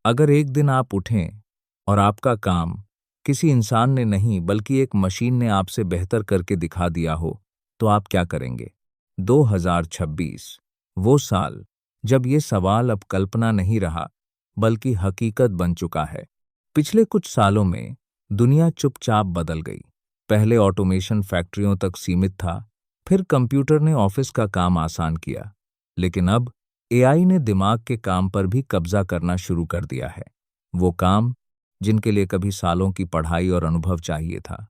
अगर एक दिन आप उठें और आपका काम किसी इंसान ने नहीं बल्कि एक मशीन ने आपसे बेहतर करके दिखा दिया हो, तो आप क्या करेंगे? 2026, वो साल जब ये सवाल अब कल्पना नहीं रहा बल्कि हकीकत बन चुका है। पिछले कुछ सालों में दुनिया चुपचाप बदल गई। पहले ऑटोमेशन फैक्ट्रियों तक सीमित था, फिर कंप्यूटर ने ऑफिस का काम आसान किया, लेकिन अब एआई ने दिमाग के काम पर भी कब्जा करना शुरू कर दिया है। वो काम जिनके लिए कभी सालों की पढ़ाई और अनुभव चाहिए था,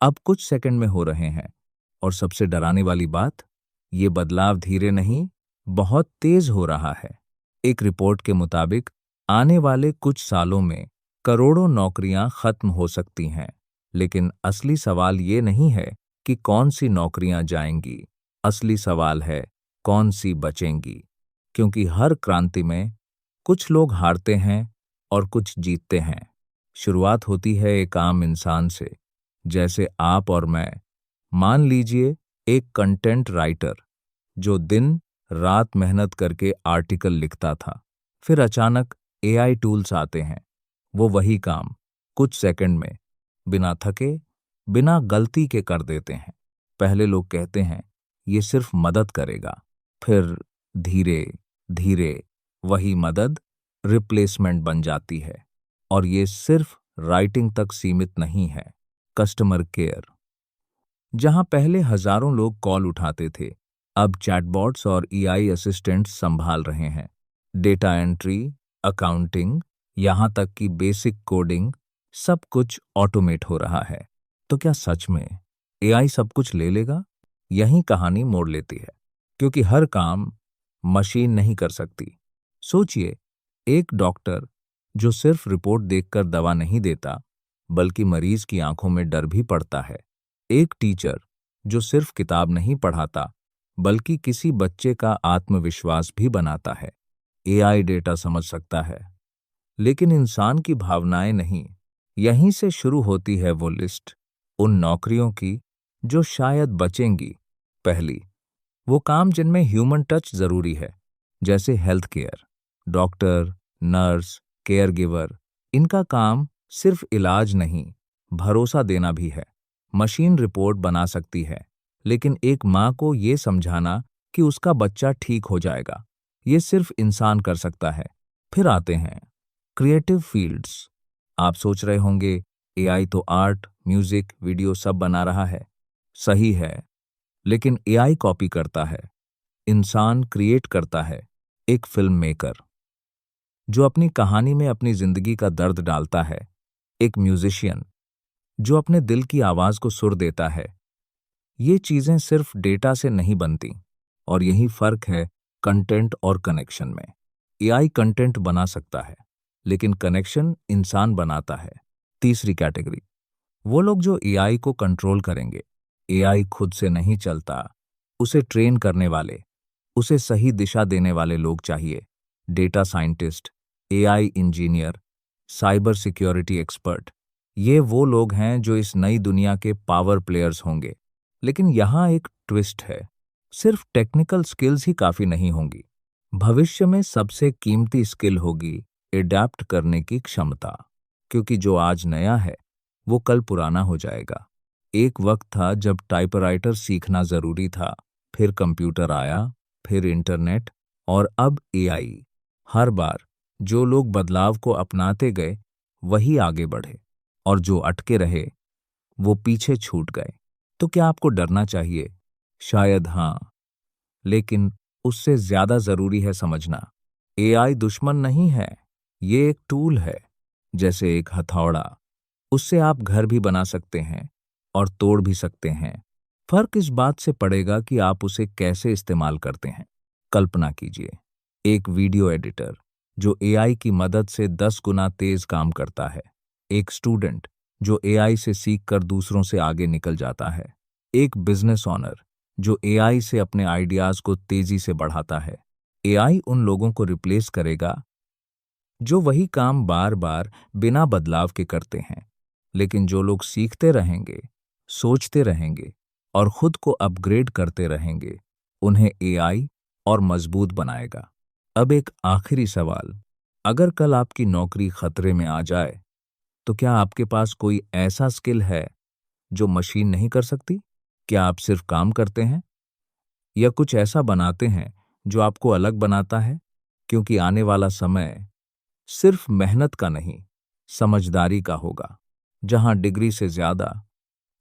अब कुछ सेकंड में हो रहे हैं। और सबसे डराने वाली बात, ये बदलाव धीरे नहीं, बहुत तेज हो रहा है। एक रिपोर्ट के मुताबिक आने वाले कुछ सालों में करोड़ों नौकरियां खत्म हो सकती हैं। लेकिन असली सवाल ये नहीं है कि कौन सी नौकरियां जाएंगी, असली सवाल है कौन सी बचेंगी। क्योंकि हर क्रांति में कुछ लोग हारते हैं और कुछ जीतते हैं। शुरुआत होती है एक आम इंसान से, जैसे आप और मैं। मान लीजिए एक कंटेंट राइटर जो दिन रात मेहनत करके आर्टिकल लिखता था। फिर अचानक एआई टूल्स आते हैं। वो वही काम कुछ सेकंड में बिना थके, बिना गलती के कर देते हैं। पहले लोग कहते हैं ये सिर्फ मदद करेगा, फिर धीरे धीरे वही मदद रिप्लेसमेंट बन जाती है। और ये सिर्फ राइटिंग तक सीमित नहीं है। कस्टमर केयर, जहां पहले हजारों लोग कॉल उठाते थे, अब चैटबॉट्स और एआई असिस्टेंट्स संभाल रहे हैं। डेटा एंट्री, अकाउंटिंग, यहां तक कि बेसिक कोडिंग, सब कुछ ऑटोमेट हो रहा है। तो क्या सच में एआई सब कुछ ले लेगा? यही कहानी मोड़ लेती है, क्योंकि हर काम मशीन नहीं कर सकती। सोचिए, एक डॉक्टर जो सिर्फ रिपोर्ट देखकर दवा नहीं देता, बल्कि मरीज की आंखों में डर भी पड़ता है। एक टीचर जो सिर्फ किताब नहीं पढ़ाता, बल्कि किसी बच्चे का आत्मविश्वास भी बनाता है। एआई डेटा समझ सकता है, लेकिन इंसान की भावनाएं नहीं। यहीं से शुरू होती है वो लिस्ट उन नौकरियों की जो शायद बचेंगी। पहली, वो काम जिनमें ह्यूमन टच जरूरी है, जैसे health care. Doctor, nurse, care giver, इनका काम सिर्फ इलाज नहीं, भरोसा देना भी है। मशीन रिपोर्ट बना सकती है, लेकिन एक माँ को ये समझाना कि उसका बच्चा ठीक हो जाएगा, ये सिर्फ इंसान कर सकता है। फिर आते हैं क्रिएटिव फील्ड्स। आप सोच रहे होंगे एआई तो आर्ट, म्यूजिक, वीडियो सब बना रहा है। सही है, लेकिन एआई कॉपी करता है, इंसान क्रिएट करता है। एक फिल्म मेकर जो अपनी कहानी में अपनी जिंदगी का दर्द डालता है, एक म्यूजिशियन जो अपने दिल की आवाज को सुर देता है। ये चीजें सिर्फ डेटा से नहीं बनती। और यही फर्क है कंटेंट और कनेक्शन में। एआई कंटेंट बना सकता है, लेकिन कनेक्शन इंसान बनाता है। तीसरी कैटेगरी, वो लोग जो एआई को कंट्रोल करेंगे। एआई खुद से नहीं चलता, उसे ट्रेन करने वाले, उसे सही दिशा देने वाले लोग चाहिए। Data scientist, AI engineer, cyber security expert, ये वो लोग हैं जो इस नई दुनिया के पावर प्लेयर्स होंगे। लेकिन यहाँ एक ट्विस्ट है, सिर्फ टेक्निकल स्किल्स ही काफी नहीं होंगी। भविष्य में सबसे कीमती स्किल होगी एडैप्ट करने की क्षमता। क्योंकि जो आज नया है वो कल पुराना हो जाएगा। एक वक्त था जब टाइपराइटर सीखना जरूरी था, फिर कंप्यूटर आया, फिर इंटरनेट, और अब एआई। हर बार जो लोग बदलाव को अपनाते गए वही आगे बढ़े, और जो अटके रहे वो पीछे छूट गए। तो क्या आपको डरना चाहिए? शायद हाँ, लेकिन उससे ज्यादा जरूरी है समझना, एआई दुश्मन नहीं है, ये एक टूल है। जैसे एक हथौड़ा, उससे आप घर भी बना सकते हैं और तोड़ भी सकते हैं। फर्क इस बात से पड़ेगा कि आप उसे कैसे इस्तेमाल करते हैं। कल्पना कीजिए, एक वीडियो एडिटर जो एआई की मदद से 10 गुना तेज काम करता है। एक स्टूडेंट जो एआई से सीखकर दूसरों से आगे निकल जाता है। एक बिजनेस ओनर जो एआई से अपने आइडियाज को तेजी से बढ़ाता है। एआई उन लोगों को रिप्लेस करेगा जो वही काम बार बार बिना बदलाव के करते हैं। लेकिन जो लोग सीखते रहेंगे, सोचते रहेंगे और खुद को अपग्रेड करते रहेंगे, उन्हें एआई और मजबूत बनाएगा। अब एक आखिरी सवाल, अगर कल आपकी नौकरी खतरे में आ जाए, तो क्या आपके पास कोई ऐसा स्किल है जो मशीन नहीं कर सकती? क्या आप सिर्फ काम करते हैं या कुछ ऐसा बनाते हैं जो आपको अलग बनाता है? क्योंकि आने वाला समय सिर्फ मेहनत का नहीं, समझदारी का होगा, जहां डिग्री से ज्यादा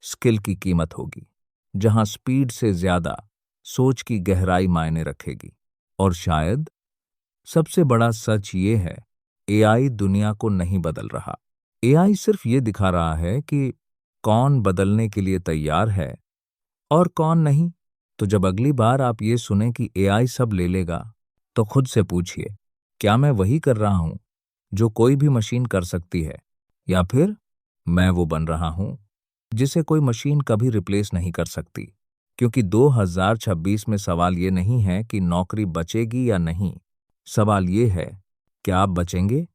स्किल की कीमत होगी, जहां स्पीड से ज्यादा सोच की गहराई मायने रखेगी। और शायद सबसे बड़ा सच ये है, एआई दुनिया को नहीं बदल रहा। एआई सिर्फ ये दिखा रहा है कि कौन बदलने के लिए तैयार है और कौन नहीं। तो जब अगली बार आप ये सुने कि एआई सब ले लेगा, तो खुद से पूछिए, क्या मैं वही कर रहा हूं जो कोई भी मशीन कर सकती है, या फिर मैं वो बन रहा हूं जिसे कोई मशीन कभी रिप्लेस नहीं कर सकती? क्योंकि 2026 में सवाल ये नहीं है कि नौकरी बचेगी या नहीं, सवाल ये है, क्या आप बचेंगे